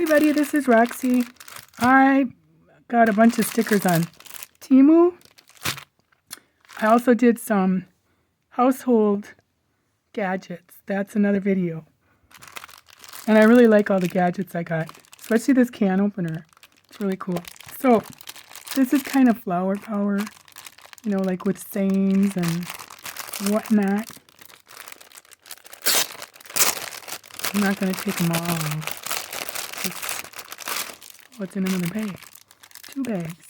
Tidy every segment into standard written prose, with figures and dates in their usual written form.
Everybody, this is Roxy. I got a bunch of stickers on TEMU. I also did some household gadgets. That's another video. And I really like all the gadgets I got, especially this can opener. It's really cool. So this is kind of flower power, you know, like with stains and whatnot. I'm not going to take them all. What's in another bag? 2 bags.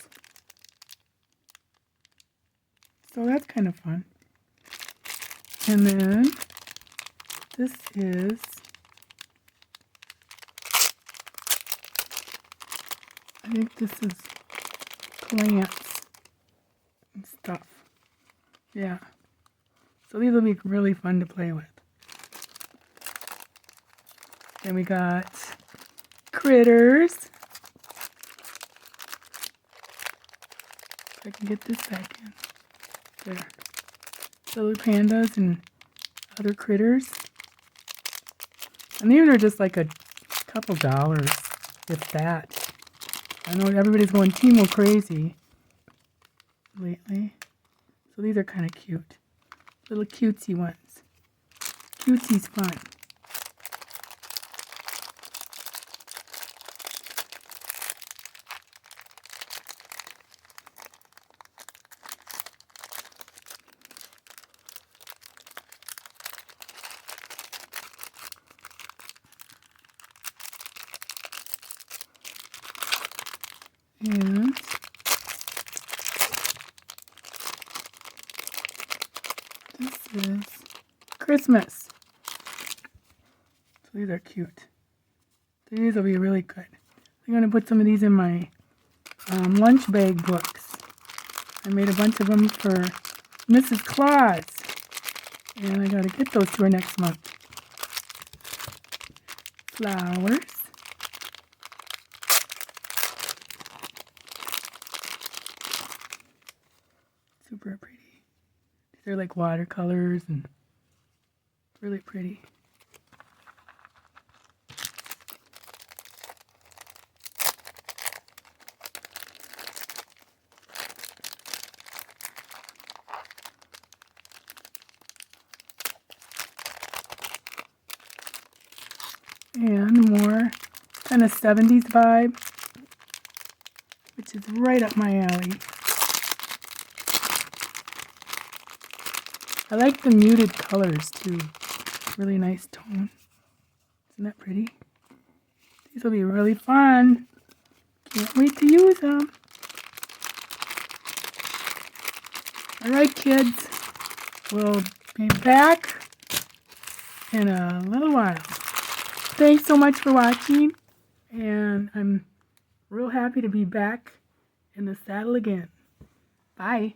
So that's kind of fun. And then this is I think this is plants and stuff. Yeah. So these will be really fun to play with. Then we got critters. If I can get this back in. There. Little pandas and other critters. And these are just like a couple dollars, if that. I know everybody's going TEMU crazy lately. So these are kind of cute. Little cutesy ones. Cutesy's fun. And this is Christmas. So these are cute. These will be really good. I'm going to put some of these in my lunch bag books. I made a bunch of them for Mrs. Claus. And I got to get those to her next month. Flowers. Super pretty. These are like watercolors and really pretty. And more kind of 70s vibe, which is right up my alley. I like the muted colors too. Really nice tone. Isn't that pretty? These will be really fun. Can't wait to use them. Alright kids, we'll be back in a little while. Thanks so much for watching, and I'm real happy to be back in the saddle again. Bye.